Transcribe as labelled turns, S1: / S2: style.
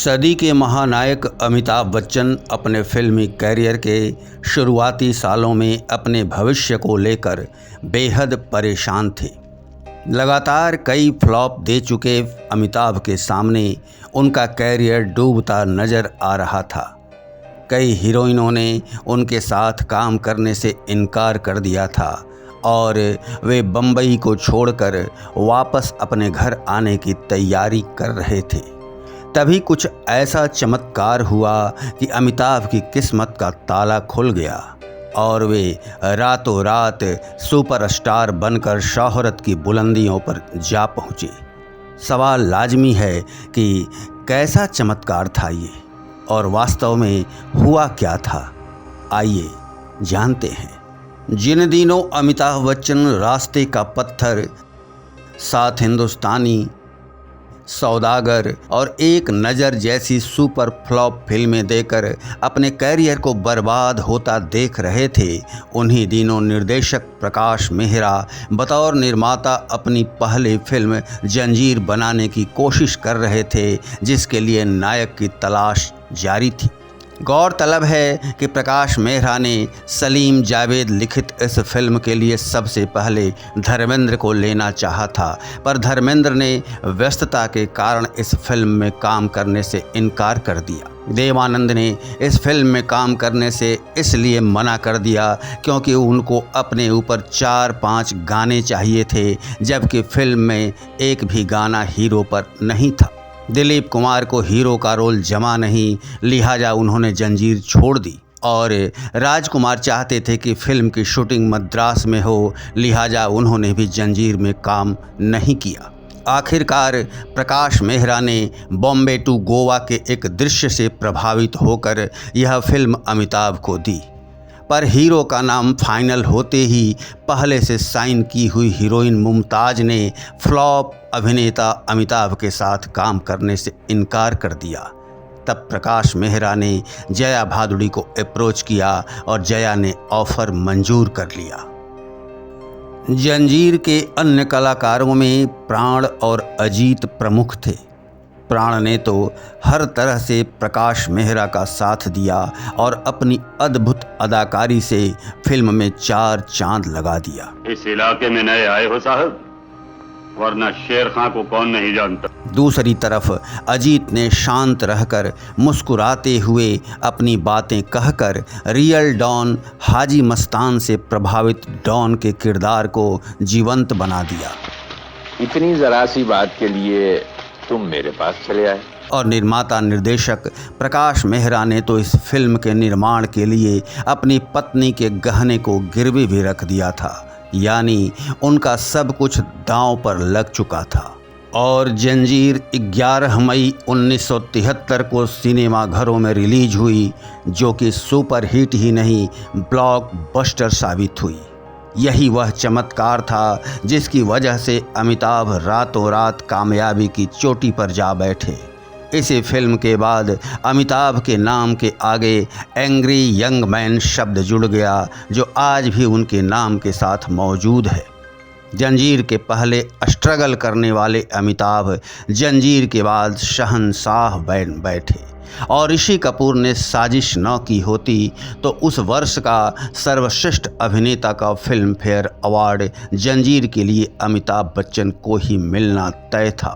S1: सदी के महानायक अमिताभ बच्चन अपने फिल्मी कैरियर के शुरुआती सालों में अपने भविष्य को लेकर बेहद परेशान थे। लगातार कई फ्लॉप दे चुके अमिताभ के सामने उनका कैरियर डूबता नजर आ रहा था। कई हीरोइनों ने उनके साथ काम करने से इनकार कर दिया था और वे बम्बई को छोड़कर वापस अपने घर आने की तैयारी कर रहे थे। तभी कुछ ऐसा चमत्कार हुआ कि अमिताभ की किस्मत का ताला खुल गया और वे रातों रात सुपरस्टार बनकर शोहरत की बुलंदियों पर जा पहुँचे। सवाल लाजमी है कि कैसा चमत्कार था ये और वास्तव में हुआ क्या था। आइए जानते हैं। जिन दिनों अमिताभ बच्चन रास्ते का पत्थर, सात हिंदुस्तानी, सौदागर और एक नज़र जैसी सुपर फ्लॉप फिल्में देकर अपने कैरियर को बर्बाद होता देख रहे थे, उन्हीं दिनों निर्देशक प्रकाश मेहरा बतौर निर्माता अपनी पहली फिल्म जंजीर बनाने की कोशिश कर रहे थे, जिसके लिए नायक की तलाश जारी थी। गौरतलब है कि प्रकाश मेहरा ने सलीम जावेद लिखित इस फिल्म के लिए सबसे पहले धर्मेंद्र को लेना चाहा था, पर धर्मेंद्र ने व्यस्तता के कारण इस फिल्म में काम करने से इनकार कर दिया। देवानंद ने इस फिल्म में काम करने से इसलिए मना कर दिया क्योंकि उनको अपने ऊपर 4-5 गाने चाहिए थे, जबकि फिल्म में एक भी गाना हीरो पर नहीं था। दिलीप कुमार को हीरो का रोल जमा नहीं, लिहाजा उन्होंने जंजीर छोड़ दी और राजकुमार चाहते थे कि फिल्म की शूटिंग मद्रास में हो, लिहाजा उन्होंने भी जंजीर में काम नहीं किया। आखिरकार प्रकाश मेहरा ने बॉम्बे टू गोवा के एक दृश्य से प्रभावित होकर यह फिल्म अमिताभ को दी, पर हीरो का नाम फाइनल होते ही पहले से साइन की हुई हीरोइन मुमताज़ ने फ्लॉप अभिनेता अमिताभ के साथ काम करने से इनकार कर दिया। तब प्रकाश मेहरा ने जया भादुड़ी को अप्रोच किया और जया ने ऑफर मंजूर कर लिया। जंजीर के अन्य कलाकारों में प्राण और अजीत प्रमुख थे। प्राण ने तो हर तरह से प्रकाश मेहरा का साथ दिया और अपनी अद्भुत अदाकारी से फिल्म में 4 चांद लगा दिया।
S2: इस इलाके में नए आए हो साहब, वरना शेर खां को कौन नहीं जानता।
S1: दूसरी तरफ अजीत ने शांत रहकर मुस्कुराते हुए अपनी बातें कहकर रियल डॉन हाजी मस्तान से प्रभावित डॉन के किरदार को जीवंत बना दिया।
S3: इतनी जरा सी बात के लिए तुम मेरे पास चले आए।
S1: और निर्माता निर्देशक प्रकाश मेहरा ने तो इस फिल्म के निर्माण के लिए अपनी पत्नी के गहने को गिरवी भी रख दिया था, यानी उनका सब कुछ दांव पर लग चुका था। और जंजीर 11 मई 1973 को सिनेमा घरों में रिलीज हुई, जो कि सुपर हिट ही नहीं ब्लॉकबस्टर साबित हुई। यही वह चमत्कार था जिसकी वजह से अमिताभ रातों रात कामयाबी की चोटी पर जा बैठे। इसी फिल्म के बाद अमिताभ के नाम के आगे एंग्री यंग मैन शब्द जुड़ गया, जो आज भी उनके नाम के साथ मौजूद है। जंजीर के पहले स्ट्रगल करने वाले अमिताभ जंजीर के बाद शहंशाह बन बैठे और ऋषि कपूर ने साजिश न की होती तो उस वर्ष का सर्वश्रेष्ठ अभिनेता का फिल्म फेयर अवार्ड जंजीर के लिए अमिताभ बच्चन को ही मिलना तय था।